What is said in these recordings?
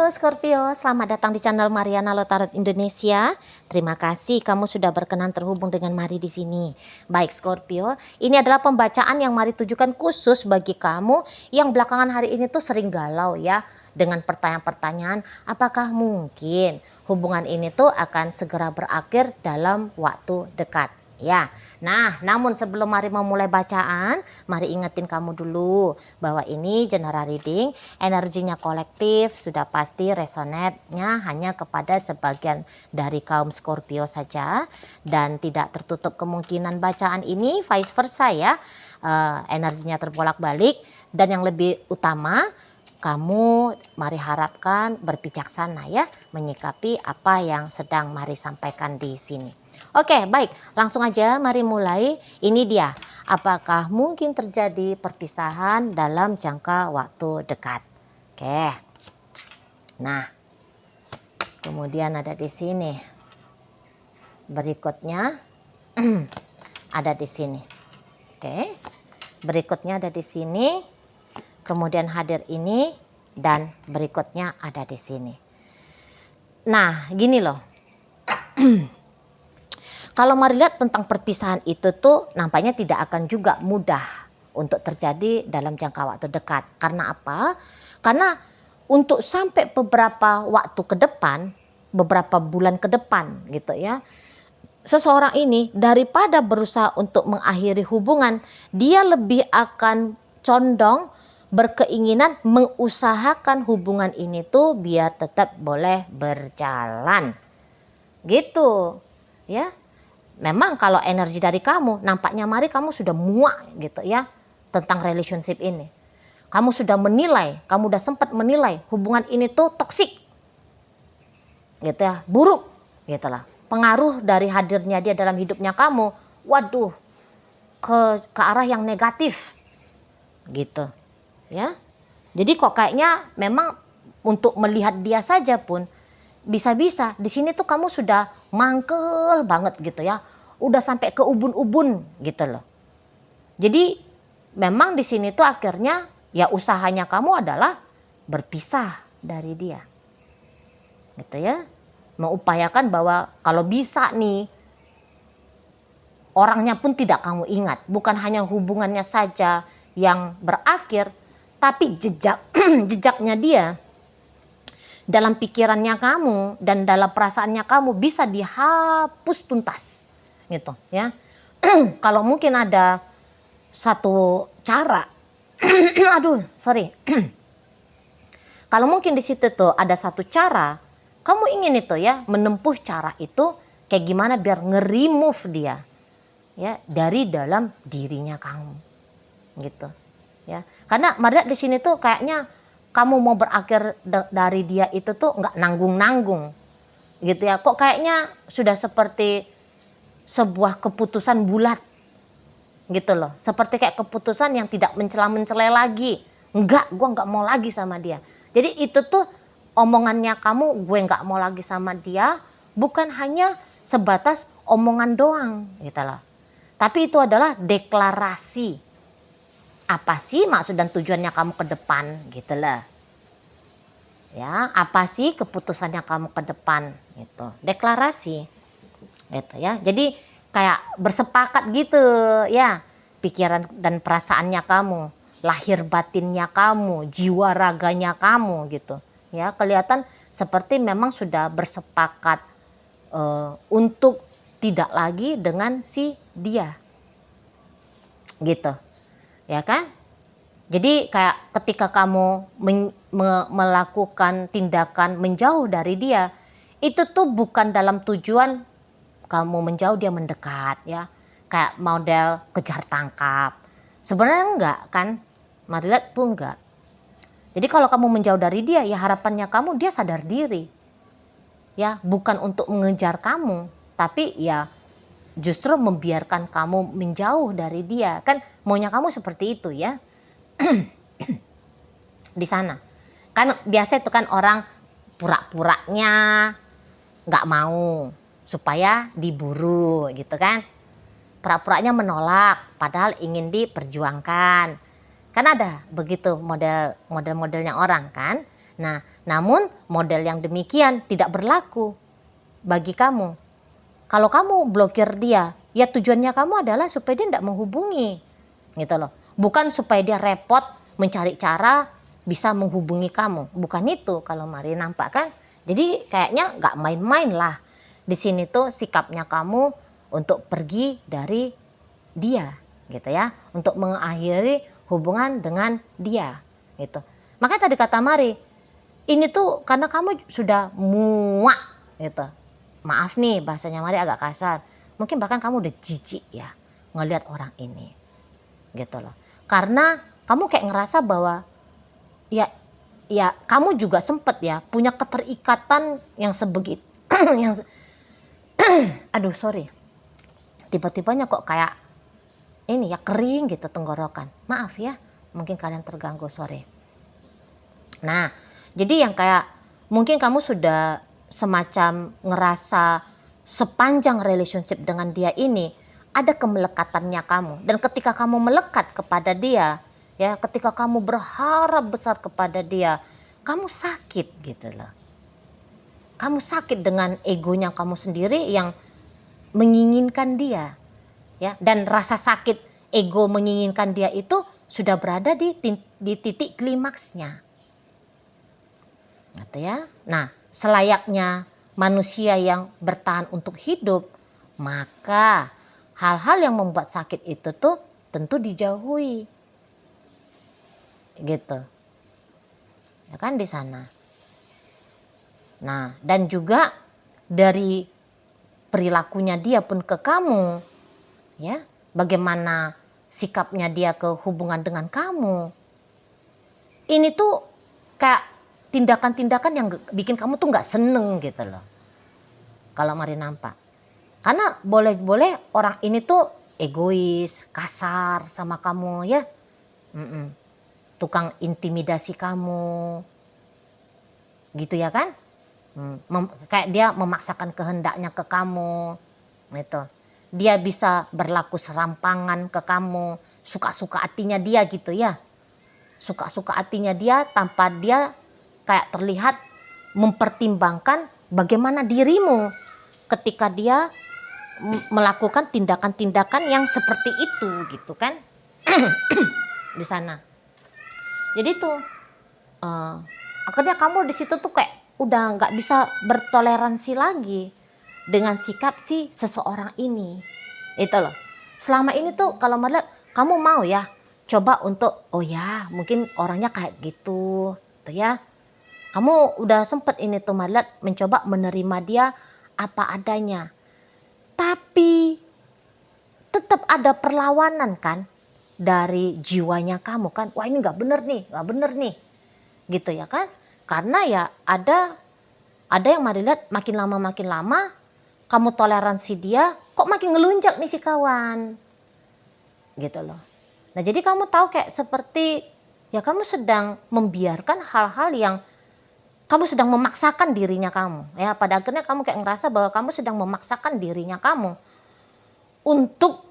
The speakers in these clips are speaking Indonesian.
Halo Scorpio, selamat datang di channel Mariana Lotarot Indonesia. Terima kasih kamu sudah berkenan terhubung dengan Mari di sini. Baik Scorpio, ini adalah pembacaan yang Mari tujukan khusus bagi kamu yang belakangan hari ini tuh sering galau ya. Dengan pertanyaan-pertanyaan, apakah mungkin hubungan ini tuh akan segera berakhir dalam waktu dekat? Ya, nah namun sebelum Mari memulai bacaan, Mari ingetin kamu dulu bahwa ini general reading, energinya kolektif, sudah pasti resonate-nya hanya kepada sebagian dari kaum Scorpio saja dan tidak tertutup kemungkinan bacaan ini vice versa ya, energinya terbolak-balik. Dan yang lebih utama, kamu Mari harapkan berbijaksana ya menyikapi apa yang sedang Mari sampaikan di sini. Oke, baik, langsung aja Mari mulai. Ini dia, apakah mungkin terjadi perpisahan dalam jangka waktu dekat? Oke. Nah, kemudian ada di sini. Berikutnya ada di sini. Oke. Berikutnya ada di sini. Kemudian hadir ini dan berikutnya ada di sini. Nah, gini loh. Kalau Mari lihat tentang perpisahan itu tuh nampaknya tidak akan juga mudah untuk terjadi dalam jangka waktu dekat. Karena apa? Karena untuk sampai beberapa waktu ke depan, beberapa bulan ke depan gitu ya, seseorang ini daripada berusaha untuk mengakhiri hubungan, dia lebih akan condong berkeinginan mengusahakan hubungan ini tuh biar tetap boleh berjalan. Gitu ya. Memang kalau energi dari kamu, nampaknya Mari kamu sudah muak gitu ya tentang relationship ini. Kamu sudah menilai, kamu sudah sempat menilai hubungan ini tuh toksik. Gitu ya, buruk gitu lah. Pengaruh dari hadirnya dia dalam hidupnya kamu, waduh, ke arah yang negatif. Gitu. Ya. Jadi kok kayaknya memang untuk melihat dia saja pun bisa-bisa di sini tuh kamu sudah mangkel banget gitu ya. Udah sampai ke ubun-ubun gitu loh. Jadi memang di sini tuh akhirnya ya usahanya kamu adalah berpisah dari dia. Gitu ya. Mengupayakan bahwa kalau bisa nih orangnya pun tidak kamu ingat. Bukan hanya hubungannya saja yang berakhir, tapi jejaknya dia dalam pikirannya kamu dan dalam perasaannya kamu bisa dihapus tuntas gitu ya. Kalau mungkin ada satu cara kalau mungkin di situ tuh ada satu cara, kamu ingin itu ya menempuh cara itu kayak gimana biar nge-remove dia ya dari dalam dirinya kamu gitu ya. Karena Maria di sini tuh kayaknya kamu mau berakhir dari dia itu tuh nggak nanggung-nanggung gitu ya. Kok kayaknya sudah seperti sebuah keputusan bulat gitu loh. Seperti kayak keputusan yang tidak mencela-mencela lagi. Enggak, gue nggak mau lagi sama dia. Jadi itu tuh omongannya kamu, gue nggak mau lagi sama dia, bukan hanya sebatas omongan doang gitu loh. Tapi itu adalah deklarasi. Apa sih maksud dan tujuannya kamu ke depan gitu loh. Ya, apa sih keputusannya kamu ke depan gitu. Deklarasi. Gitu ya. Jadi kayak bersepakat gitu ya. Pikiran dan perasaannya kamu, lahir batinnya kamu, jiwa raganya kamu gitu. Ya, kelihatan seperti memang sudah bersepakat untuk tidak lagi dengan si dia. Gitu. Ya kan? Jadi kayak ketika kamu melakukan tindakan menjauh dari dia, itu tuh bukan dalam tujuan kamu menjauh dia mendekat ya. Kayak model kejar tangkap. Sebenarnya enggak kan? Mari lihat tuh enggak. Jadi kalau kamu menjauh dari dia ya harapannya kamu dia sadar diri. Ya, bukan untuk mengejar kamu, tapi ya justru membiarkan kamu menjauh dari dia. Kan maunya kamu seperti itu ya. Di sana kan biasa itu kan orang pura-puranya nggak mau supaya diburu gitu kan, pura-puranya menolak padahal ingin diperjuangkan kan, ada begitu modelnya orang kan. Nah, namun model yang demikian tidak berlaku bagi kamu. Kalau kamu blokir dia, ya tujuannya kamu adalah supaya dia tidak menghubungi, gitu loh. Bukan supaya dia repot mencari cara bisa menghubungi kamu. Bukan itu kalau Mari nampak kan. Jadi kayaknya nggak main-main lah. Di sini tuh sikapnya kamu untuk pergi dari dia, gitu ya. Untuk mengakhiri hubungan dengan dia, gitu. Makanya tadi kata Mari, ini tuh karena kamu sudah muak, gitu. Maaf nih bahasanya Mari agak kasar. Mungkin bahkan kamu udah jijik ya ngelihat orang ini, gitu loh. Karena kamu kayak ngerasa bahwa ya kamu juga sempet ya punya keterikatan yang sebegitu yang aduh sorry, tiba-tibanya kok kayak ini ya kering gitu tenggorokan. Maaf ya, mungkin kalian terganggu, sorry. Nah, jadi yang kayak mungkin kamu sudah semacam ngerasa sepanjang relationship dengan dia ini ada kemelekatannya kamu. Dan ketika kamu melekat kepada dia, ya ketika kamu berharap besar kepada dia, kamu sakit gitu loh. Kamu sakit dengan egonya kamu sendiri yang menginginkan dia. Ya, dan rasa sakit ego menginginkan dia itu sudah berada di titik klimaksnya. Gitu ya. Nah, selayaknya manusia yang bertahan untuk hidup, maka hal-hal yang membuat sakit itu tuh tentu dijauhi. Gitu. Ya kan di sana. Nah, dan juga dari perilakunya dia pun ke kamu, ya, bagaimana sikapnya dia ke hubungan dengan kamu. Ini tuh kayak tindakan-tindakan yang bikin kamu tuh nggak seneng gitu loh. Kalau Mari nampak. Karena boleh-boleh orang ini tuh egois, kasar sama kamu ya. Tukang intimidasi kamu. Gitu ya kan? Kayak dia memaksakan kehendaknya ke kamu. Gitu. Dia bisa berlaku serampangan ke kamu. Suka-suka hatinya dia gitu ya. Suka-suka hatinya dia tanpa dia kayak terlihat mempertimbangkan bagaimana dirimu ketika dia melakukan tindakan-tindakan yang seperti itu gitu kan. Di sana. Jadi tuh akhirnya kamu di situ tuh kayak udah nggak bisa bertoleransi lagi dengan sikap si seseorang ini. Itu loh. Selama ini tuh kalau melihat kamu mau ya coba untuk oh ya mungkin orangnya kayak gitu tuh ya. Kamu udah sempet ini tuh melihat mencoba menerima dia apa adanya. Tapi tetap ada perlawanan kan dari jiwanya kamu kan. Wah ini nggak bener nih, gitu ya kan? Karena ya ada yang Mari lihat makin lama kamu toleransi dia, kok makin ngelunjak nih si kawan, gitu loh. Nah jadi kamu tahu kayak seperti ya kamu sedang membiarkan hal-hal yang kamu sedang memaksakan dirinya kamu. Ya pada akhirnya kamu kayak ngerasa bahwa kamu sedang memaksakan dirinya kamu untuk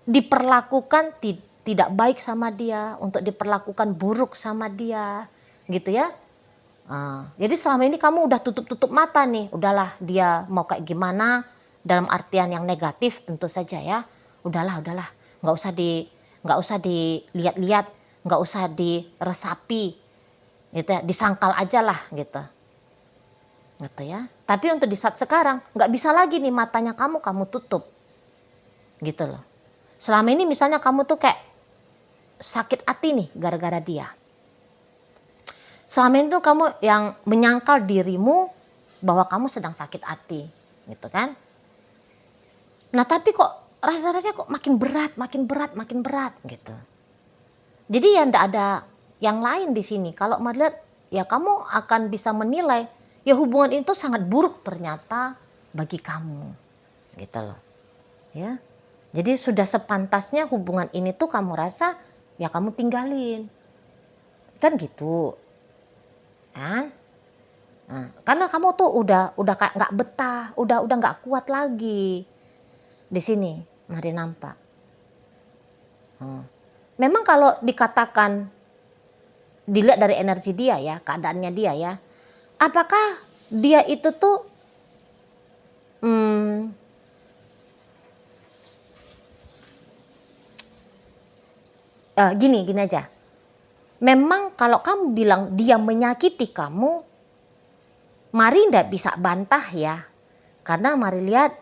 diperlakukan tidak baik sama dia, untuk diperlakukan buruk sama dia, gitu ya. Jadi selama ini kamu udah tutup mata nih, udahlah dia mau kayak gimana dalam artian yang negatif tentu saja ya. Udahlah, nggak usah dilihat-lihat, nggak usah diresapi, gitu ya, disangkal aja lah gitu ya. Tapi untuk di saat sekarang nggak bisa lagi nih matanya kamu tutup, gitu loh. Selama ini misalnya kamu tuh kayak sakit hati nih gara-gara dia. Selama itu kamu yang menyangkal dirimu bahwa kamu sedang sakit hati, gitu kan. Nah tapi kok rasa-rasanya kok makin berat gitu. Jadi ya ndak ada yang lain di sini. Kalau melihat ya kamu akan bisa menilai ya hubungan itu sangat buruk ternyata bagi kamu, gitu loh. Ya. Jadi sudah sepantasnya hubungan ini tuh kamu rasa ya kamu tinggalin. Kan gitu. Kan? Nah, karena kamu tuh udah kayak nggak betah, udah nggak kuat lagi di sini, Mari nampak. Memang kalau dikatakan dilihat dari energi dia ya, keadaannya dia ya. Apakah dia itu tuh gini aja. Memang kalau kamu bilang dia menyakiti kamu, mari ndak bisa bantah ya. Karena mari lihat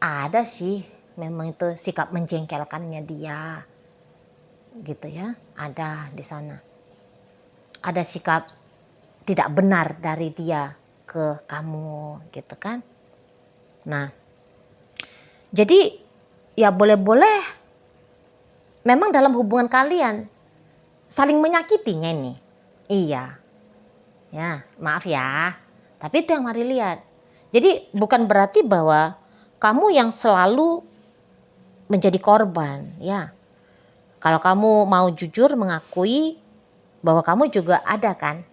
ada sih memang itu sikap menjengkelkannya dia. Gitu ya, ada di sana. Ada sikap tidak benar dari dia ke kamu gitu kan. Nah, jadi ya boleh-boleh memang dalam hubungan kalian saling menyakiti nih. Iya. Ya, maaf ya. Tapi itu yang mari lihat. Jadi bukan berarti bahwa kamu yang selalu menjadi korban, ya. Kalau kamu mau jujur mengakui bahwa kamu juga ada kan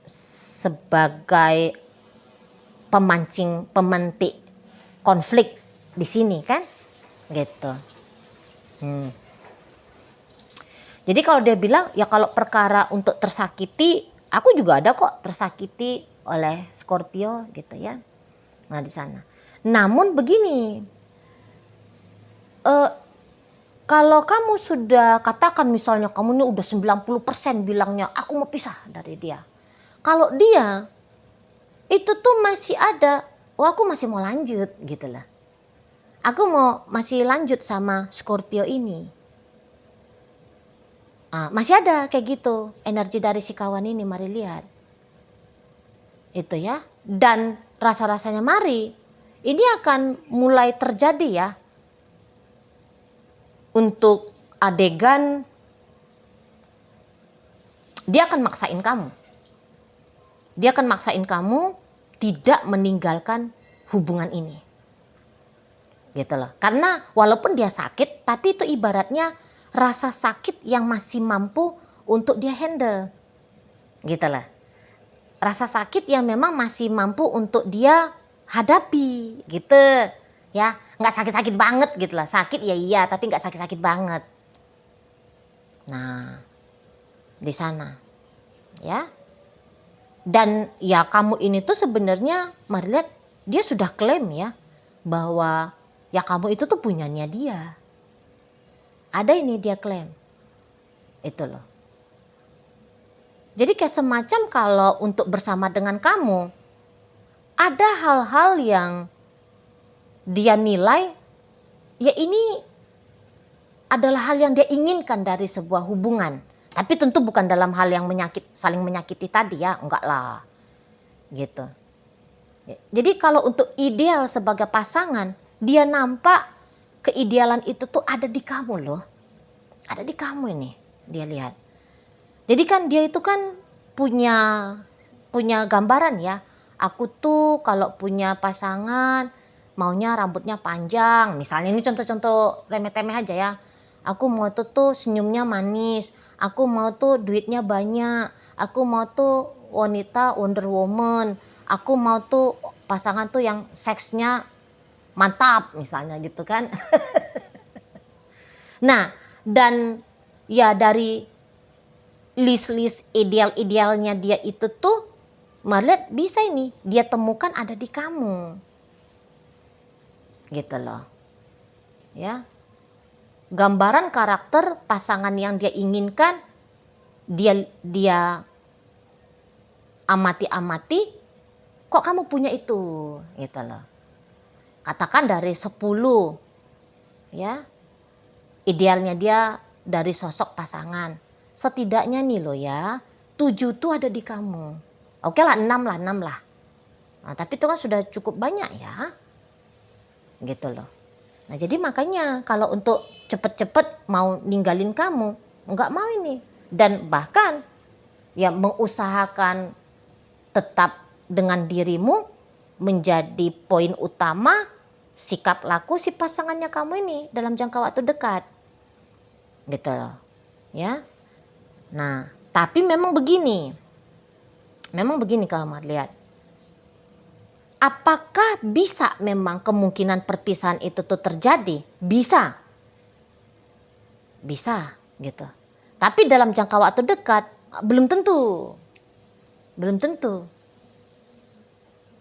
sebagai pemantik konflik di sini kan, gitu. Jadi kalau dia bilang ya kalau perkara untuk tersakiti, aku juga ada kok tersakiti oleh Scorpio gitu ya. Nah di sana. Namun begini, kalau kamu sudah katakan misalnya kamu ini udah 90% bilangnya aku mau pisah dari dia. Kalau dia itu tuh masih ada, aku masih mau lanjut gitu lah. Aku mau masih lanjut sama Scorpio ini. Masih ada kayak gitu energi dari si kawan ini, mari lihat. Itu ya. Dan rasa-rasanya mari ini akan mulai terjadi ya. Untuk adegan dia akan maksain kamu. Dia akan maksain kamu tidak meninggalkan hubungan ini. Gitu loh. Karena walaupun dia sakit, tapi itu ibaratnya rasa sakit yang masih mampu untuk dia handle. Gitu loh. Rasa sakit yang memang masih mampu untuk dia hadapi gitu ya, nggak sakit-sakit banget gitu lah, sakit ya iya tapi nggak sakit-sakit banget. Nah di sana ya, dan ya kamu ini tuh sebenarnya mari lihat dia sudah klaim ya bahwa ya kamu itu tuh punyanya dia, ada ini dia klaim itu loh. Jadi kayak semacam kalau untuk bersama dengan kamu, ada hal-hal yang dia nilai, ya ini adalah hal yang dia inginkan dari sebuah hubungan. Tapi tentu bukan dalam hal yang saling menyakiti tadi ya, enggak lah. Gitu. Jadi kalau untuk ideal sebagai pasangan, dia nampak keidealan itu tuh ada di kamu loh. Ada di kamu ini, dia lihat. Jadi kan dia itu kan punya gambaran ya. Aku tuh kalau punya pasangan maunya rambutnya panjang. Misalnya ini contoh-contoh remeh-temeh aja ya. Aku mau tuh senyumnya manis. Aku mau tuh duitnya banyak. Aku mau tuh wanita Wonder Woman. Aku mau tuh pasangan tuh yang seksnya mantap misalnya gitu kan. Nah dan ya dari list ideal-idealnya dia itu tuh Marlet bisa ini dia temukan ada di kamu gitu loh ya. Gambaran karakter pasangan yang dia inginkan dia amati kok kamu punya itu gitu loh. Katakan dari 10 ya idealnya dia dari sosok pasangan, setidaknya nih loh ya 7 tuh ada di kamu. Oke lah 6 lah. Nah, tapi itu kan sudah cukup banyak ya. Gitu loh. Nah jadi makanya kalau untuk cepet-cepet mau ninggalin kamu, nggak mau ini. Dan bahkan ya mengusahakan tetap dengan dirimu menjadi poin utama sikap laku si pasangannya kamu ini dalam jangka waktu dekat. Gitu loh. Ya. Nah, tapi memang begini kalau mau lihat. Apakah bisa memang kemungkinan perpisahan itu tuh terjadi? Bisa gitu. Tapi dalam jangka waktu dekat belum tentu. Belum tentu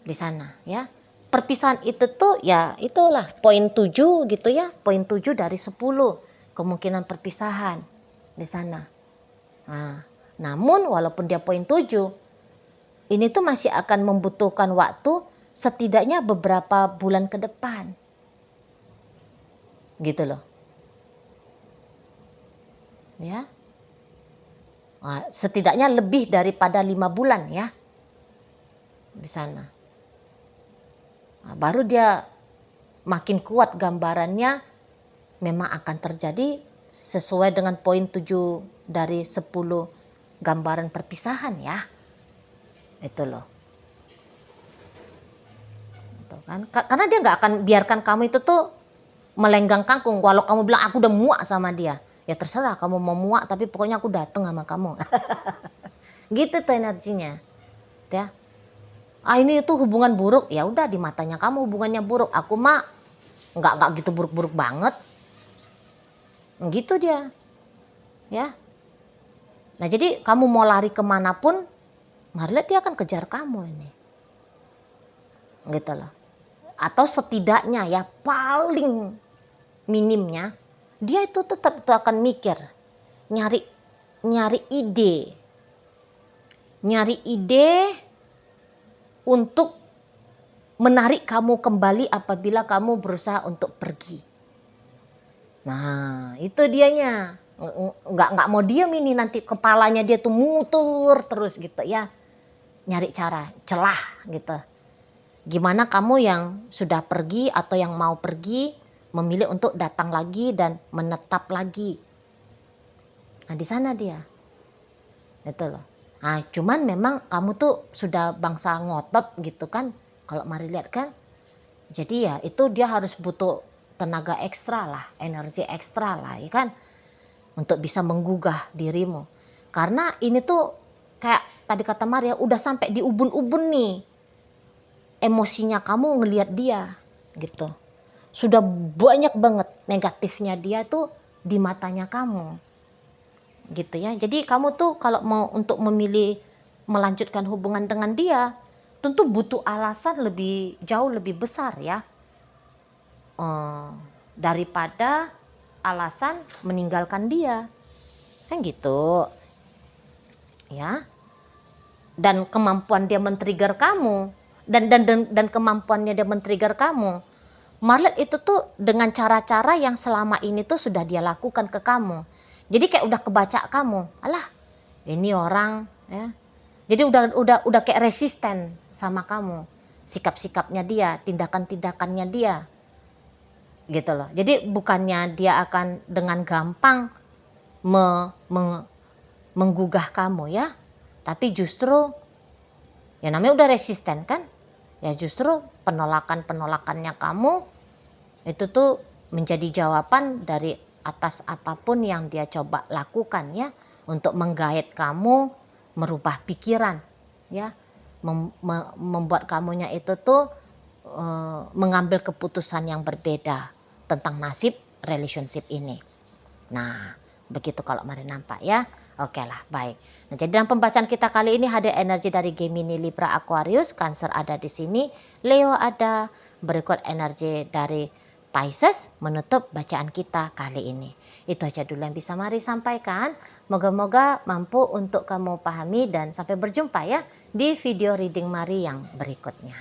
di sana ya. Perpisahan itu tuh ya itulah poin 7 gitu ya. Poin 7 dari 10 kemungkinan perpisahan di sana. Nah, namun walaupun dia poin 7, ini tuh masih akan membutuhkan waktu setidaknya beberapa bulan ke depan. Gitu loh. Ya. Nah, setidaknya lebih daripada 5 bulan ya. Di sana. Nah, baru dia makin kuat gambarannya memang akan terjadi sesuai dengan poin 7 dari 10 gambaran perpisahan ya. Itu loh. Gitu kan? Karena dia nggak akan biarkan kamu itu tuh melenggang kangkung. Walau kamu bilang aku udah muak sama dia. Ya terserah kamu mau muak tapi pokoknya aku datang sama kamu. Gitu tuh energinya. Ya. Ini tuh hubungan buruk. Ya udah di matanya kamu hubungannya buruk. Aku mah nggak gitu buruk-buruk banget. Gitu dia. Ya. Nah jadi kamu mau lari kemanapun, Marliat dia akan kejar kamu ini. Gitu loh. Atau setidaknya ya paling minimnya dia itu tetap tuh akan mikir, nyari ide untuk menarik kamu kembali apabila kamu berusaha untuk pergi. Nah itu dianya, nggak mau diam ini, nanti kepalanya dia tuh muter terus gitu ya, nyari cara celah gitu. Gimana kamu yang sudah pergi atau yang mau pergi memilih untuk datang lagi dan menetap lagi. Nah di sana dia. Itu loh. Nah cuman memang kamu tuh sudah bangsa ngotot gitu kan. Kalau mari lihat kan. Jadi ya itu dia harus butuh tenaga ekstra lah. Energi ekstra lah ya kan. Untuk bisa menggugah dirimu. Karena ini tuh kayak tadi kata Maria udah sampai di ubun-ubun nih. Emosinya kamu ngelihat dia gitu. Sudah banyak banget negatifnya dia tuh di matanya kamu. Gitu ya. Jadi kamu tuh kalau mau untuk memilih melanjutkan hubungan dengan dia, tentu butuh alasan jauh lebih besar ya. Daripada alasan meninggalkan dia. Kan gitu. Ya. Dan kemampuan dia men-trigger kamu dan kemampuannya dia men-trigger kamu. Marliat itu tuh dengan cara-cara yang selama ini tuh sudah dia lakukan ke kamu. Jadi kayak udah kebaca kamu. Alah, ini orang ya. Jadi udah kayak resisten sama kamu. Sikap-sikapnya dia, tindakan-tindakannya dia. Gitu loh. Jadi bukannya dia akan dengan gampang menggugah kamu ya. Tapi justru ya namanya udah resisten kan? Ya justru penolakannya kamu itu tuh menjadi jawaban dari atas apapun yang dia coba lakukan ya, untuk menggait kamu merubah pikiran ya, membuat kamunya itu tuh mengambil keputusan yang berbeda tentang nasib relationship ini. Nah begitu kalau mari nampak ya. Oke lah, baik. Nah, jadi dalam pembacaan kita kali ini hadir energi dari Gemini, Libra, Aquarius, Cancer ada di sini, Leo ada, berikut energi dari Pisces menutup bacaan kita kali ini. Itu aja dulu yang bisa Mari sampaikan. Moga-moga mampu untuk kamu pahami dan sampai berjumpa ya di video reading Mari yang berikutnya.